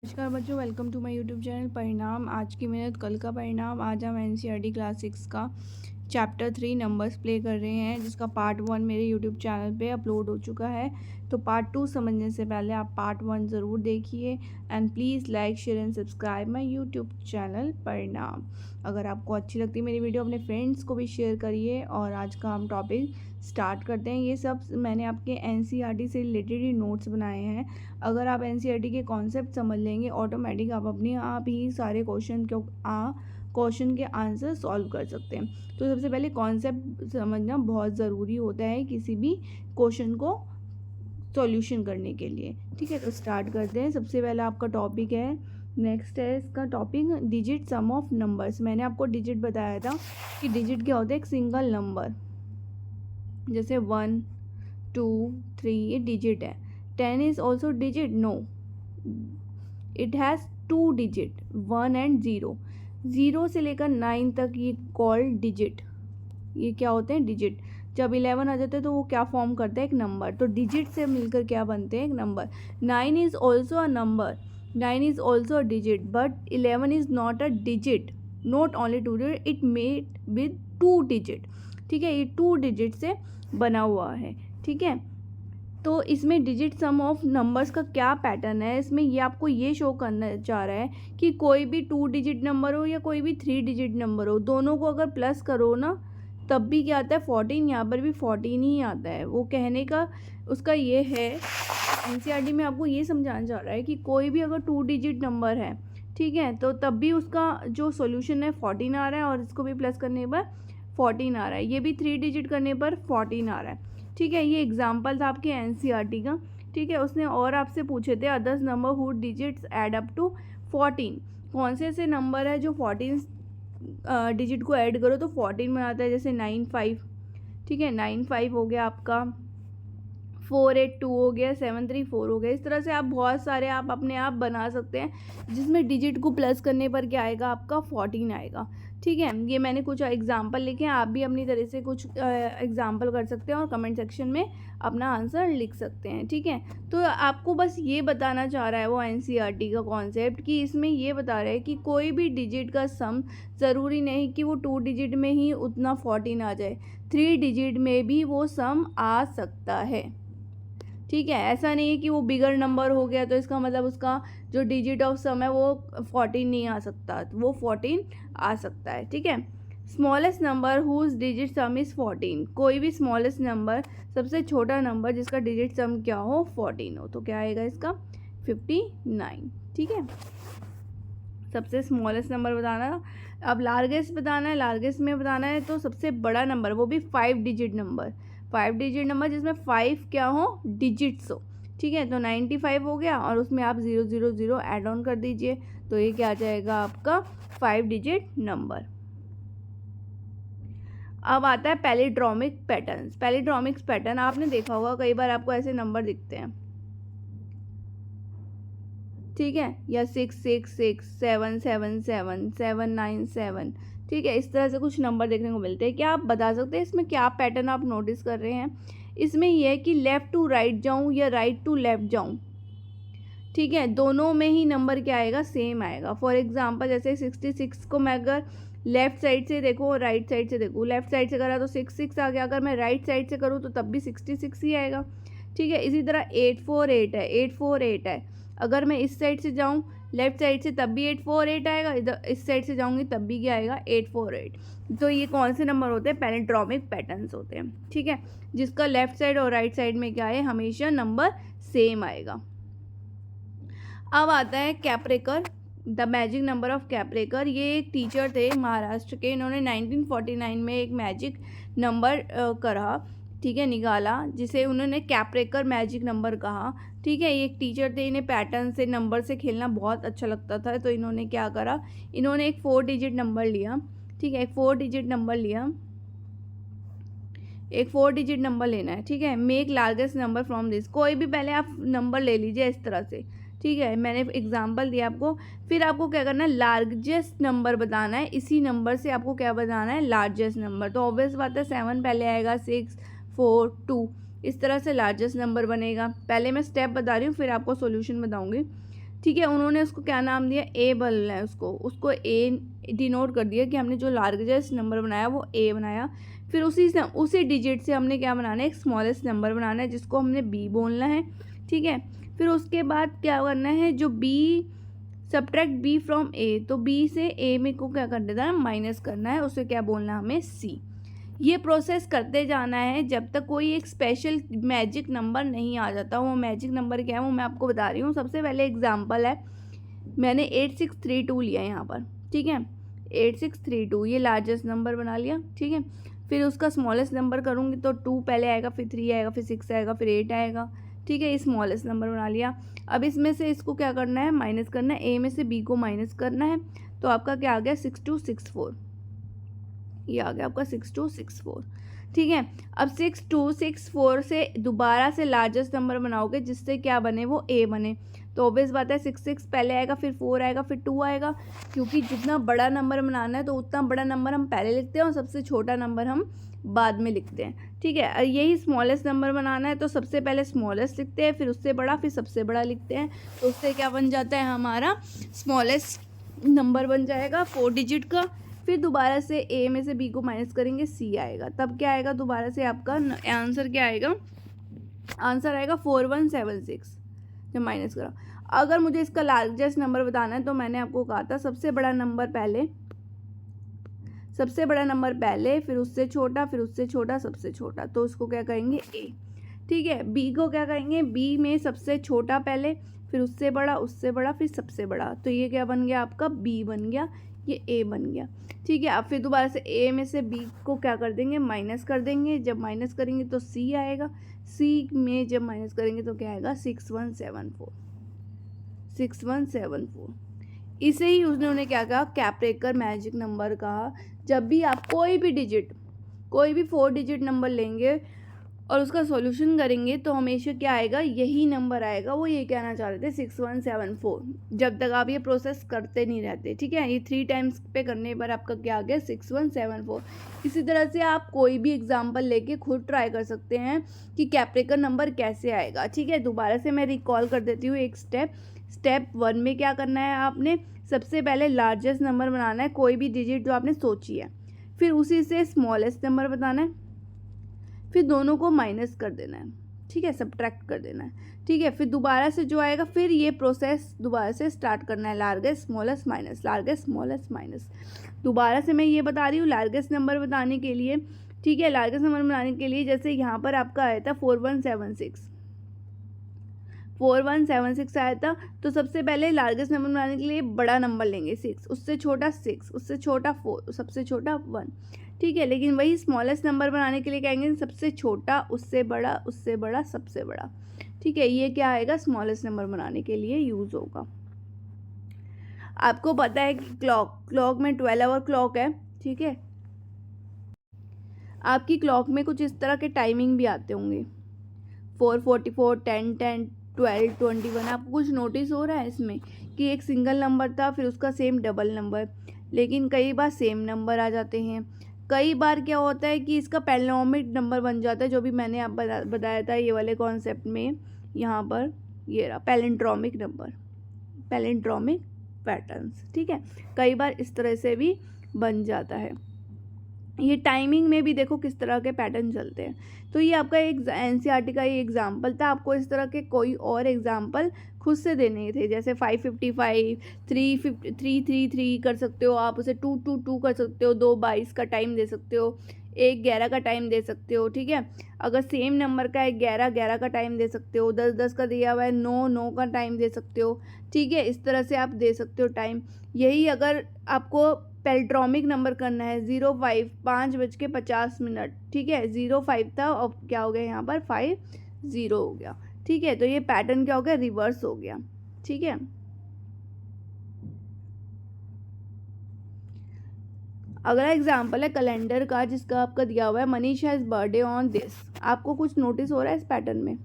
नमस्कार बच्चों, welcome to my YouTube channel Parinam. आज की मेहनत कल का परिणाम। आज हम एनसीईआरटी क्लास 6 का चैप्टर 3 नंबर्स प्ले कर रहे हैं, जिसका पार्ट 1 मेरे यूट्यूब चैनल पे अपलोड हो चुका है। तो पार्ट 2 समझने से पहले आप पार्ट 1 ज़रूर देखिए and please like share and subscribe my YouTube channel परिणाम। अगर आपको अच्छी लगती है मेरी वीडियो, अपने फ्रेंड्स को भी शेयर करिए। और आज का हम टॉपिक स्टार्ट करते हैं। ये सब मैंने आपके एनसीईआरटी से रिलेटेड ही नोट्स बनाए हैं। अगर आप एनसीईआरटी के कॉन्सेप्ट समझ लेंगे, ऑटोमेटिक आप अपने आप ही सारे क्वेश्चन के आंसर सॉल्व कर सकते हैं। तो सबसे पहले कॉन्सेप्ट समझना बहुत ज़रूरी होता है किसी भी क्वेश्चन को सॉल्यूशन करने के लिए। ठीक है, तो स्टार्ट करते हैं। सबसे पहला आपका टॉपिक है, नेक्स्ट है इसका topic digit some of numbers. मैंने आपको डिजिट बताया था कि डिजिट क्या होता है, एक सिंगल नंबर। जैसे 1 2 3 ये डिजिट है। 10 is also digit? No, it has 2 digit, 1 and 0। 0 से लेकर 9 तक ये कॉल्ड डिजिट। ये क्या होते हैं? डिजिट। जब 11 आ जाते हैं तो वो क्या फॉर्म करता है? एक नंबर। तो डिजिट से मिलकर क्या बनते हैं? एक number. 9 is also a number, 9 is also a digit, but 11 is not a digit, not only 2 digit, it made with 2 digit. ठीक है, ये 2 डिजिट से बना हुआ है। ठीक है, तो इसमें डिजिट सम ऑफ नंबर्स का क्या पैटर्न है, इसमें ये आपको ये शो करना चाह रहा है कि कोई भी 2 डिजिट नंबर हो या कोई भी 3 डिजिट नंबर हो, दोनों को अगर प्लस करो ना तब भी क्या आता है? 14। यहाँ पर भी 14 ही आता है। वो कहने का उसका ये है, एनसीईआरटी में आपको ये समझाना चाह रहा है कि कोई भी अगर 2 डिजिट नंबर है, ठीक है, तो तब भी उसका जो सॉल्यूशन है 14 आ रहा है, और इसको भी प्लस करने पर 14 आ रहा है। ये भी 3 डिजिट करने पर 14 आ रहा है। ठीक है, ये एग्जाम्पल था आपके एनसीईआरटी का। ठीक है, उसने और आपसे पूछे थे others number who digits add up to 14। कौन से ऐसे नंबर है जो 14 डिजिट को ऐड करो तो 14 बनाता है? जैसे 95। ठीक है, 95 हो गया आपका, 482 हो गया, 734 हो गया। इस तरह से आप बहुत सारे आप अपने आप बना सकते हैं जिसमें डिजिट को प्लस करने पर क्या आएगा? आपका 14 आएगा। ठीक है, ये मैंने कुछ एग्जाम्पल लिखे हैं, आप भी अपनी तरह से कुछ एग्जाम्पल कर सकते हैं और कमेंट सेक्शन में अपना आंसर लिख सकते हैं। ठीक है, तो आपको बस ये बताना चाह रहा है वो एनसीईआरटी का कॉन्सेप्ट, कि इसमें ये बता रहा है कि कोई भी डिजिट का सम ज़रूरी नहीं कि वो 2 डिजिट में ही उतना 14 आ जाए, 3 डिजिट में भी वो सम आ सकता है। ठीक है, ऐसा नहीं है कि वो बिगर नंबर हो गया तो इसका मतलब उसका जो डिजिट ऑफ सम है वो 14 नहीं आ सकता, वो 14 आ सकता है। ठीक है, smallest number whose digit sum is 14। कोई भी स्मॉलेस्ट नंबर, सबसे छोटा नंबर जिसका डिजिट सम क्या हो? 14 हो, तो क्या आएगा इसका? 59। ठीक है, सबसे स्मॉलेस्ट नंबर बताना। अब लार्जेस्ट बताना है, लार्जेस्ट में बताना है तो सबसे बड़ा नंबर, वो भी 5 डिजिट नंबर। 5 डिजिट नंबर जिसमें 5 क्या हो? डिजिट्स हो। ठीक है, तो 95 हो गया और उसमें आप 000 ऐड ऑन कर दीजिए, तो ये क्या आ जाएगा आपका? 5 डिजिट नंबर। अब आता है पैलिड्रोमिक पैटर्न्स। पैलिड्रोमिक्स पैटर्न आपने देखा होगा, कई बार आपको ऐसे नंबर दिखते हैं। ठीक है, या 666, 777, 797। ठीक है, इस तरह से कुछ नंबर देखने को मिलते हैं। क्या आप बता सकते हैं इसमें क्या पैटर्न आप नोटिस कर रहे हैं? इसमें यह है कि लेफ़्ट टू राइट जाऊं या राइट टू लेफ़्ट जाऊं, ठीक है, दोनों में ही नंबर क्या आएगा? सेम आएगा। फॉर एग्जांपल जैसे 66 को मैं अगर लेफ़्ट साइड से देखूँ और राइट साइड से देखूँ, लेफ़्ट साइड से करा तो 66 आ गया, अगर मैं राइट साइड से करूँ तो तब भी 66 ही आएगा। ठीक है, इसी तरह 848 है, 848 है, अगर मैं इस साइड से जाऊँ लेफ़्ट साइड से तब भी 848 आएगा, इधर इस साइड से जाऊँगी तब भी क्या आएगा? 848। तो ये कौन से नंबर होते हैं? पैलिड्रोमिक पैटर्न्स होते हैं। ठीक है, जिसका लेफ़्ट साइड और राइट साइड में क्या है? हमेशा नंबर सेम आएगा। अब आता है कैप्रेकर, द मैजिक नंबर ऑफ कैप्रेकर। ये एक टीचर थे महाराष्ट्र के, इन्होंने 1949 में एक मैजिक नंबर करा, ठीक है, निकाला, जिसे उन्होंने कैप्रेकर मैजिक नंबर कहा। ठीक है, ये एक टीचर थे, इन्हें पैटर्न से, नंबर से खेलना बहुत अच्छा लगता था, तो इन्होंने क्या करा? इन्होंने एक 4 डिजिट नंबर लिया। ठीक है, एक 4 डिजिट नंबर लिया, एक 4 डिजिट नंबर लेना है। ठीक है, make largest number from this. कोई भी पहले आप नंबर ले लीजिए इस तरह से। ठीक है, मैंने एग्जांपल दिया आपको, फिर आपको क्या करना है? लार्जेस्ट नंबर बताना है। इसी नंबर से आपको क्या बताना है? Largest number. तो ऑब्वियस बात है 7 पहले आएगा, 6 4 2, इस तरह से लार्जेस्ट नंबर बनेगा। पहले मैं स्टेप बता रही हूँ, फिर आपको सोल्यूशन बताऊँगी। ठीक है, उन्होंने उसको क्या नाम दिया, ए बोलना है उसको ए डिनोट कर दिया कि हमने जो लार्जेस्ट नंबर बनाया वो ए बनाया। फिर उसी डिजिट से हमने क्या बनाना है, एक स्मॉलेस्ट नंबर बनाना है जिसको हमने बी बोलना है। ठीक है, फिर उसके बाद क्या करना है, जो बी सब्ट्रैक्ट बी फ्रॉम ए, तो बी से ए में को क्या कर देना है, माइनस करना है, उसे क्या बोलना है हमें, सी। ये प्रोसेस करते जाना है जब तक कोई एक स्पेशल मैजिक नंबर नहीं आ जाता। वो मैजिक नंबर क्या है वो मैं आपको बता रही हूँ। सबसे पहले एग्जांपल है, मैंने 8632 लिया यहाँ पर। ठीक है, 8632 ये लार्जेस्ट नंबर बना लिया। ठीक है, फिर उसका स्मॉलेस्ट नंबर करूँगी तो 2 पहले आएगा, फिर 3 आएगा, फिर 6 आएगा, फिर 8 आएगा। ठीक है, ये स्मॉलेस्ट नंबर बना लिया। अब इसमें से इसको क्या करना है, माइनस करना है, ए में से बी को माइनस करना है। तो आपका क्या आ गया, 6264। ये आ गया आपका 6264। ठीक है, अब 6264 से दोबारा से लार्जेस्ट नंबर बनाओगे जिससे क्या बने, वो ए बने। तो ऑब्वियस बात है 66 पहले आएगा, फिर 4 आएगा, फिर 2 आएगा, क्योंकि जितना बड़ा नंबर बनाना है तो उतना बड़ा नंबर हम पहले लिखते हैं और सबसे छोटा नंबर हम बाद में लिखते हैं। ठीक है, और यही स्मॉलेस्ट नंबर बनाना है तो सबसे पहले स्मॉलेस्ट लिखते हैं, फिर उससे बड़ा, फिर सबसे बड़ा लिखते हैं। तो उससे क्या बन जाता है, हमारा स्मॉलेस्ट नंबर बन जाएगा 4 डिजिट का। फिर दोबारा से ए में से बी को माइनस करेंगे, सी आएगा। तब क्या आएगा, दोबारा से आपका आंसर क्या आएगा, आंसर आएगा 4176 जब माइनस करा। अगर मुझे इसका लार्जेस्ट नंबर बताना है तो मैंने आपको कहा था सबसे बड़ा नंबर पहले, फिर उससे छोटा, फिर उससे छोटा, सबसे छोटा, तो उसको क्या कहेंगे, ए। ठीक है, बी को क्या कहेंगे, बी में सबसे छोटा पहले, फिर उससे बड़ा, उससे बड़ा, फिर सबसे बड़ा, तो ये क्या बन गया आपका, बी बन गया, ये ए बन गया। ठीक है, अब फिर दोबारा से ए में से बी को क्या कर देंगे, माइनस कर देंगे। जब माइनस करेंगे तो सी आएगा, सी में जब माइनस करेंगे तो क्या आएगा, 6174। इसे ही उन्होंने क्या कहा, कैप्रेकर मैजिक नंबर कहा। जब भी आप कोई भी 4 डिजिट नंबर लेंगे और उसका सॉल्यूशन करेंगे तो हमेशा क्या आएगा, यही नंबर आएगा। वो ये कहना चाह रहे थे 6174, जब तक आप ये प्रोसेस करते नहीं रहते। ठीक है, ये 3 टाइम्स पे करने पर आपका क्या आ गया, 6174। इसी तरह से आप कोई भी एग्जाम्पल लेके खुद ट्राई कर सकते हैं कि कैप्रेकर नंबर कैसे आएगा। ठीक है, दोबारा से मैं रिकॉल कर देती हूँ एक स्टेप 1 में क्या करना है, आपने सबसे पहले लार्जेस्ट नंबर बनाना है, कोई भी डिजिट जो आपने सोची है, फिर उसी से स्मॉलेस्ट नंबर बताना है, फिर दोनों को माइनस कर देना है। ठीक है, सब्ट्रैक्ट कर देना है। ठीक है, फिर दोबारा से जो आएगा, फिर ये प्रोसेस दोबारा से स्टार्ट करना है, largest smallest minus, largest smallest minus. दोबारा से मैं ये बता रही हूँ लार्जेस्ट नंबर बताने के लिए। ठीक है, लार्जेस्ट नंबर बनाने के लिए जैसे यहाँ पर आपका आया था 4176 आया था, तो सबसे पहले लार्जेस्ट नंबर बनाने के लिए बड़ा नंबर लेंगे 6, उससे छोटा 6, उससे छोटा 4, सबसे छोटा 1। ठीक है, लेकिन वही स्मॉलेस्ट नंबर बनाने के लिए कहेंगे सबसे छोटा, उससे बड़ा, उससे बड़ा, सबसे बड़ा। ठीक है, ये क्या आएगा, स्मॉलेस्ट नंबर बनाने के लिए यूज़ होगा। आपको पता है कि क्लॉक में 12 आवर क्लॉक है। ठीक है, आपकी क्लॉक में कुछ इस तरह के टाइमिंग भी आते होंगे, 4:44, 10:10, 12, 21। आपको कुछ नोटिस हो रहा है इसमें कि एक सिंगल नंबर था, फिर उसका सेम डबल नंबर, लेकिन कई बार सेम नंबर आ जाते हैं। कई बार क्या होता है कि इसका पैलिनोमिक नंबर बन जाता है, जो भी मैंने आप बताया था ये वाले कॉन्सेप्ट में। यहाँ पर ये रहा पैलिंड्रोमिक नंबर, पैलिंड्रोमिक पैटर्न्स। ठीक है, कई बार इस तरह से भी बन जाता है। ये टाइमिंग में भी देखो किस तरह के पैटर्न चलते हैं। तो ये आपका एक एनसीईआरटी का ये एग्जाम्पल था। आपको इस तरह के कोई और एग्जाम्पल खुद से देने थे, जैसे 555, 333 कर सकते हो आप, उसे 222 कर सकते हो, 2:22 का टाइम दे सकते हो, 1:11 का टाइम दे सकते हो। ठीक है, अगर सेम नंबर का है 11:11 का टाइम दे सकते हो, 10:10 का दिया हुआ है 9:09 का टाइम दे सकते हो। ठीक है, इस तरह से आप दे सकते हो टाइम। यही अगर आपको पैलिंड्रोमिक नंबर करना है 05, 5:50। ठीक है, 05 था और क्या हो गया यहाँ पर 50 हो गया। ठीक है, तो ये पैटर्न क्या हो गया, रिवर्स हो गया। ठीक है, अगला एग्जाम्पल है कैलेंडर का, जिसका आपका दिया हुआ है Manisha is birthday on this. आपको कुछ नोटिस हो रहा है इस पैटर्न में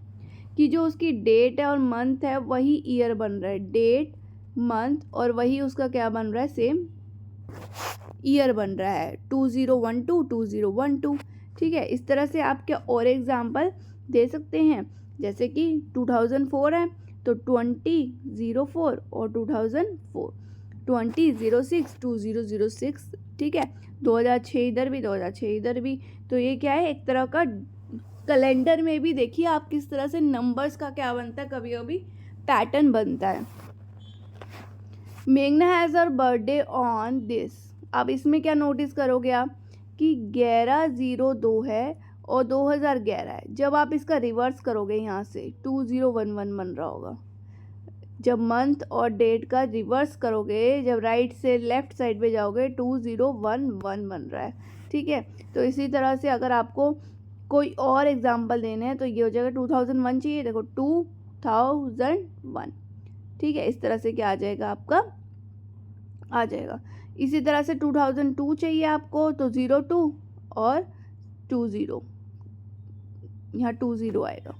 कि जो उसकी डेट है और मंथ है वही ईयर बन रहा है, डेट मंथ, और वही उसका क्या बन रहा है, सेम ईयर बन रहा है, 2012। ठीक है, इस तरह से आप क्या और एग्जाम्पल दे सकते हैं, जैसे कि 2004 है तो 2004 और 2004, 2006 2006, ठीक है। 2006 इधर भी, 2006 इधर भी। तो ये क्या है, एक तरह का कैलेंडर में भी देखिए आप किस तरह से नंबर्स का क्या बनता है, कभी कभी पैटर्न बनता है। मेघना has her birthday on this. अब इसमें क्या नोटिस करोगे आप कि 1102 है और 2011 है। जब आप इसका रिवर्स करोगे यहाँ से 2011 बन रहा होगा। जब मंथ और डेट का रिवर्स करोगे, जब राइट से लेफ्ट साइड पे जाओगे 2011 बन रहा है, ठीक है। तो इसी तरह से अगर आपको कोई और एग्जाम्पल देने हैं तो ये हो जाएगा 2001 चाहिए, देखो 2001, ठीक है। इस तरह से क्या आ जाएगा आपका, आ जाएगा। इसी तरह से 2002 चाहिए आपको तो 02 और 20, यहाँ 20 आएगा,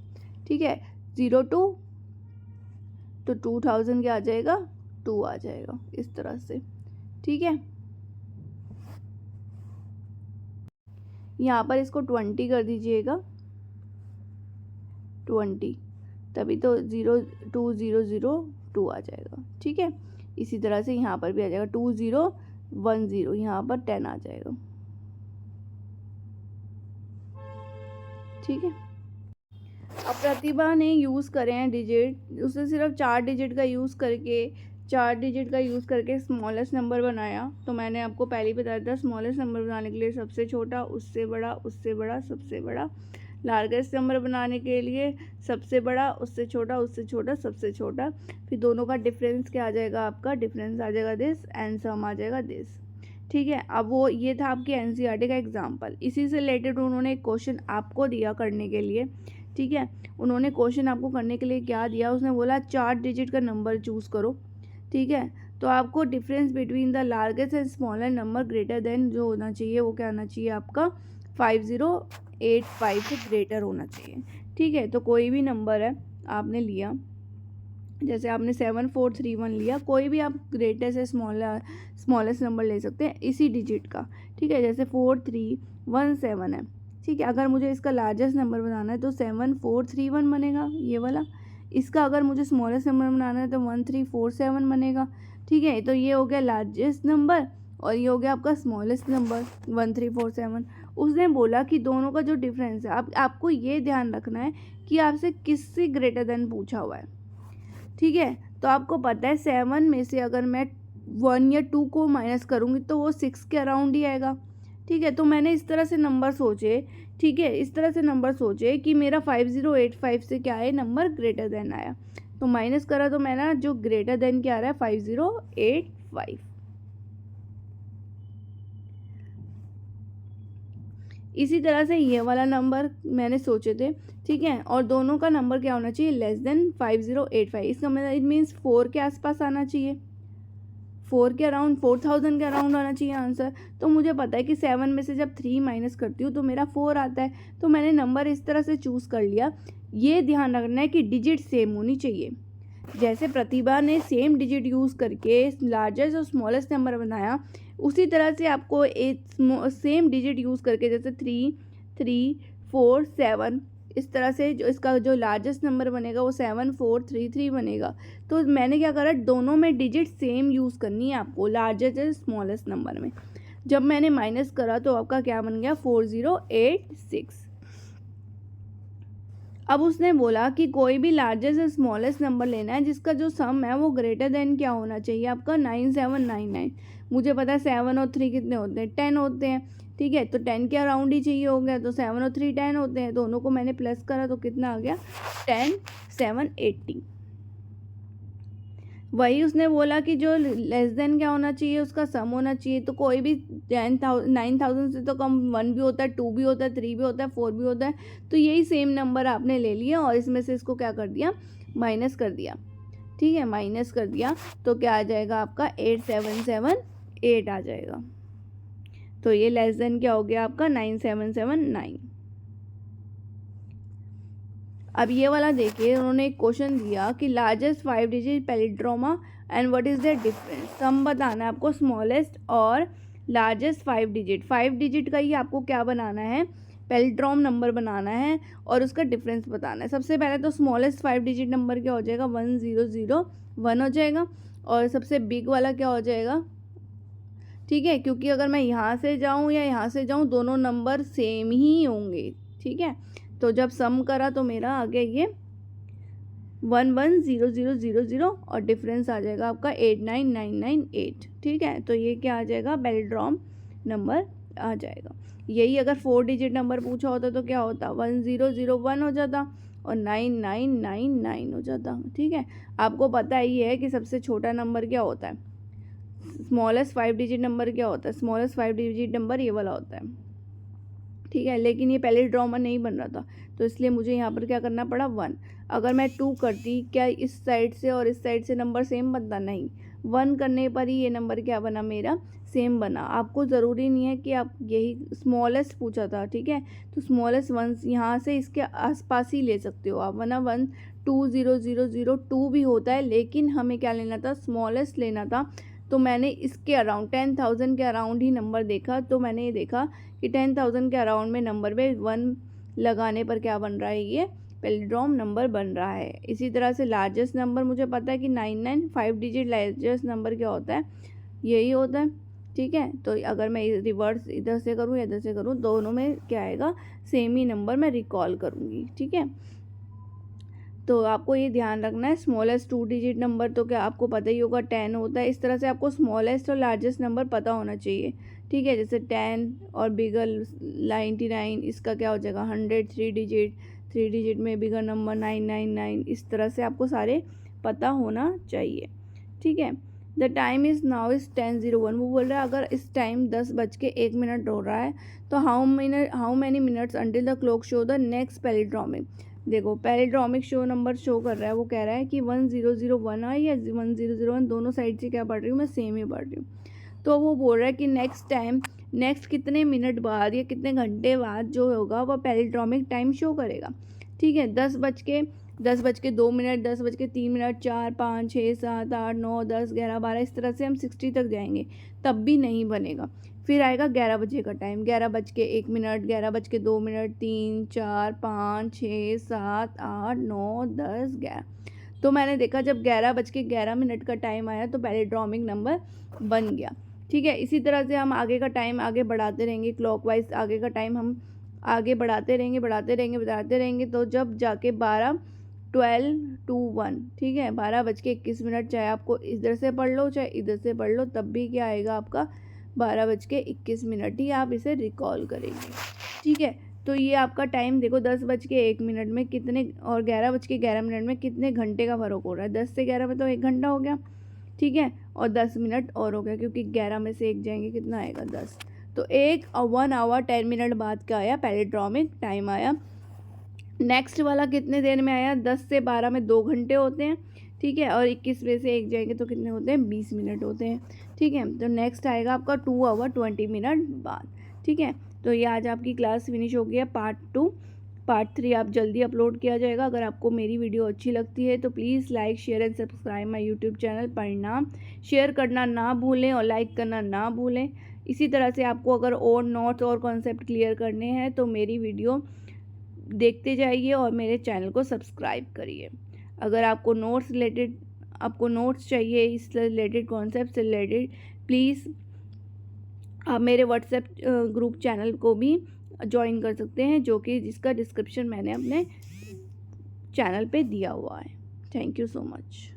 ठीक है। 02 तो 2000 क्या आ जाएगा, 2 आ जाएगा, इस तरह से, ठीक है। यहाँ पर इसको 20 कर दीजिएगा, 20, तभी तो 02002 आ जाएगा, ठीक है। इसी तरह से यहाँ पर भी आ जाएगा 2010, यहाँ पर 10 आ जाएगा, ठीक है। अब प्रतिभा ने यूज़ करे हैं डिजिट, उसने सिर्फ 4 डिजिट का यूज़ करके स्मॉलेस्ट नंबर बनाया। तो मैंने आपको पहले ही बताया था, स्मॉलेस्ट नंबर बनाने के लिए सबसे छोटा, उससे बड़ा, उससे बड़ा, सबसे बड़ा। लार्जेस्ट नंबर बनाने के लिए सबसे बड़ा, उससे छोटा, उससे छोटा, सबसे छोटा। फिर दोनों का डिफरेंस क्या आ जाएगा आपका, डिफरेंस आ जाएगा दिस एंड सम आ जाएगा दिस, ठीक है। अब वो ये था आपकी एनसीईआरटी का एग्जाम्पल। इसी से रिलेटेड उन्होंने एक क्वेश्चन आपको दिया करने के लिए, ठीक है। उन्होंने क्वेश्चन आपको करने के लिए क्या दिया, उसने बोला 4 डिजिट का नंबर चूज़ करो, ठीक है। तो आपको difference between the largest and smaller number greater than जो होना चाहिए वो क्या होना चाहिए आपका 5085 से ग्रेटर होना चाहिए, ठीक है। तो कोई भी नंबर है आपने लिया, जैसे आपने 7431 लिया, कोई भी आप ग्रेटेस्ट या स्मॉलेस्ट नंबर ले सकते हैं इसी डिजिट का, ठीक है। जैसे 4317 है, ठीक है। अगर मुझे इसका लार्जेस्ट नंबर बनाना है तो 7431 बनेगा ये वाला। इसका अगर मुझे स्मॉलेस्ट नंबर बनाना है तो 1347 बनेगा, ठीक है। तो ये हो गया लार्जेस्ट नंबर और ये हो गया आपका स्मॉलेस्ट नंबर 1347। उसने बोला कि दोनों का जो डिफरेंस है, आपको ये ध्यान रखना है कि आपसे किससे ग्रेटर देन पूछा हुआ है, ठीक है। तो आपको पता है 7 में से अगर मैं 1 या 2 को माइनस करूँगी तो वो 6 के अराउंड ही आएगा, ठीक है। तो मैंने इस तरह से नंबर सोचे, ठीक है, इस तरह से नंबर सोचे कि मेरा 5085 से क्या है, नंबर ग्रेटर देन आया। तो माइनस करा तो मेरा जो ग्रेटर देन क्या आ रहा है 5085। इसी तरह से ये वाला नंबर मैंने सोचे थे, ठीक है। और दोनों का नंबर क्या होना चाहिए, लेस देन 5085। इसका मतलब इट मीन्स 4 के आसपास आना चाहिए, 4 के अराउंड, 4000 के अराउंड आना चाहिए आंसर। तो मुझे पता है कि 7 में से जब 3 माइनस करती हूँ तो मेरा 4 आता है। तो मैंने नंबर इस तरह से चूज़ कर लिया। ये ध्यान रखना है कि डिजिट सेम होनी चाहिए। जैसे प्रतिभा ने सेम डिजिट यूज़ करके लार्जेस्ट और स्मॉलेस्ट नंबर बनाया, उसी तरह से आपको एक सेम डिजिट यूज़ करके, जैसे 3 3 4 7, इस तरह से जो इसका जो लार्जेस्ट नंबर बनेगा वो 7433 बनेगा। तो मैंने क्या करा, दोनों में डिजिट सेम यूज़ करनी है आपको, लार्जेस्ट और स्मॉलेस्ट नंबर में। जब मैंने माइनस करा तो आपका क्या बन गया 4086। अब उसने बोला कि कोई भी लार्जेस्ट और स्मॉलेस्ट नंबर लेना है जिसका जो सम है वो ग्रेटर देन क्या होना चाहिए आपका 9799। मुझे पता है 7 और 3 कितने होते हैं, 10 होते हैं, ठीक है। तो 10 के अराउंड ही चाहिए हो गया, तो 7 और 3 10 होते हैं। दोनों को मैंने प्लस करा तो कितना आ गया 10780। वही उसने बोला कि जो लेस देन क्या होना चाहिए, उसका सम होना चाहिए। तो कोई भी 9000 से तो कम 1 भी होता है, 2 भी होता है, 3 भी होता है, 4 भी होता है। तो यही सेम नंबर आपने ले लिया और इसमें से इसको क्या कर दिया, माइनस कर दिया, ठीक है। माइनस कर दिया तो क्या आ जाएगा आपका 8778 आ जाएगा। तो ये लेस देन क्या हो गया आपका 9779। अब ये वाला देखिए, उन्होंने एक क्वेश्चन दिया कि largest 5 digit palindrome and what is the difference. Sum बताना है आपको स्मॉलेस्ट और लार्जेस्ट 5 डिजिट का ही आपको क्या बनाना है, पैलिड्रोम नंबर बनाना है और उसका डिफरेंस बताना है। सबसे पहले तो स्मॉलेस्ट 5 डिजिट नंबर क्या हो जाएगा, 1001 हो जाएगा। और सबसे बिग वाला क्या हो जाएगा, ठीक है, क्योंकि अगर मैं यहाँ से जाऊँ या यहाँ से जाऊँ दोनों नंबर सेम ही होंगे, ठीक है। तो जब सम करा तो मेरा आ गया ये 110000 और डिफरेंस आ जाएगा आपका 89998, ठीक है। तो ये क्या आ जाएगा, पैलिड्रोम नंबर आ जाएगा। यही अगर 4 डिजिट नंबर पूछा होता तो क्या होता, 1001 हो जाता और 9999 हो जाता, ठीक है। आपको पता ही है कि सबसे छोटा नंबर क्या होता है, स्मॉलेस्ट 5 डिजिट नंबर क्या होता है, स्मॉलेस्ट 5 डिजिट नंबर ये वाला होता है, ठीक है। लेकिन ये पैलिड्रोम में नहीं बन रहा था तो इसलिए मुझे यहाँ पर क्या करना पड़ा, 1। अगर मैं 2 करती, क्या इस साइड से और इस साइड से नंबर सेम बनता, नहीं। 1 करने पर ही ये नंबर क्या बना, मेरा सेम बना। आपको ज़रूरी नहीं है कि आप यही स्मॉलेस्ट पूछा था, ठीक है, तो स्मॉलेस्ट 1 यहाँ से इसके आसपास ही ले सकते हो आप, वरना 120002 भी होता है, लेकिन हमें क्या लेना था, स्मॉलेस्ट लेना था। तो मैंने इसके अराउंड 10,000 के अराउंड ही नंबर देखा, तो मैंने ये देखा कि 10,000 के अराउंड में नंबर में 1 लगाने पर क्या बन रहा है, ये पैलिड्रोम नंबर बन रहा है। इसी तरह से लार्जेस्ट नंबर मुझे पता है कि 5 डिजिट लार्जेस्ट नंबर क्या होता है, यही होता है, ठीक है। तो अगर मैं रिवर्स इधर से करूँ या इधर से करूँ, दोनों में क्या आएगा, सेम ही नंबर मैं रिकॉल करूँगी, ठीक है। तो आपको ये ध्यान रखना है, स्मॉलेस्ट 2 डिजिट नंबर तो क्या आपको पता ही होगा 10 होता है। इस तरह से आपको स्मॉलेस्ट और लार्जेस्ट नंबर पता होना चाहिए, ठीक है। जैसे 10 और बिगर 99, इसका क्या हो जाएगा 100, 3 डिजिट में बिगर नंबर 999। इस तरह से आपको सारे पता होना चाहिए, ठीक है। The time is now is 10:01। वो बोल रहा है अगर इस टाइम 10:01 हो रहा है तो how many minutes until the clock show the next palindromic. देखो पैलिड्रोमिक शो नंबर शो कर रहा है, वो कह रहा है कि 1001 है या 1001, दोनों साइड से क्या पढ़ रही हूँ मैं, सेम ही पढ़ रही हूँ। तो वो बोल रहा है कि नेक्स्ट कितने मिनट बाद या कितने घंटे बाद जो होगा वह पैलिड्रोमिक टाइम शो करेगा, ठीक है। 10:02, 10:03, 4, 5, 6, 7, 8, 9, 10, 11, 12, इस तरह से हम 60 तक जाएंगे, तब भी नहीं बनेगा। फिर आएगा 11 बजे का टाइम, 11:01, 11:02, 3, 4, 5, 6, 7, 8, 9, 10, 11। तो मैंने देखा जब 11:11 का टाइम आया तो पैलिड्रोमिक नंबर बन गया, ठीक है। इसी तरह से हम आगे का टाइम आगे बढ़ाते रहेंगे, क्लॉकवाइज आगे का टाइम हम आगे बढ़ाते रहेंगे तो जब जाके 12:1, ठीक है, 12:21, चाहे आपको इधर से पढ़ लो चाहे इधर से पढ़ लो, तब भी क्या आएगा आपका 12:21 ही आप इसे रिकॉल करेंगे, ठीक है। तो ये आपका टाइम देखो 10:01 में कितने और 11:11 में कितने घंटे का फ़र्क हो रहा है। 10 से 11 में तो 1 घंटा हो गया, ठीक है, और 10 मिनट और हो गया क्योंकि 11 में से 1 जाएंगे, कितना आएगा 10। तो 1 आवर 10 मिनट बाद क्या आया, पैलिड्रोमिक टाइम आया। नेक्स्ट वाला कितने देर में आया, 10 से 12 में 2 घंटे होते हैं, ठीक है, और 21 में से 1 जाएंगे तो कितने होते हैं, 20 मिनट होते हैं, ठीक है। तो नेक्स्ट आएगा आपका 2 आवर 20 मिनट बाद, ठीक है। तो ये आज आपकी क्लास फिनिश हो गई है, पार्ट 2। पार्ट 3 आप जल्दी अपलोड किया जाएगा। अगर आपको मेरी वीडियो अच्छी लगती है तो please like share and subscribe my YouTube channel परिणाम। शेयर करना ना भूलें और लाइक करना ना भूलें। इसी तरह से आपको अगर और नोट्स और कॉन्सेप्ट क्लियर करने हैं तो मेरी वीडियो देखते जाइए और मेरे चैनल को सब्सक्राइब करिए। अगर आपको नोट्स चाहिए इस रिलेटेड कॉन्सेप्ट से रिलेटेड, प्लीज़ आप मेरे व्हाट्सएप ग्रुप चैनल को भी ज्वाइन कर सकते हैं, जो कि जिसका डिस्क्रिप्शन मैंने अपने चैनल पे दिया हुआ है। Thank you so much.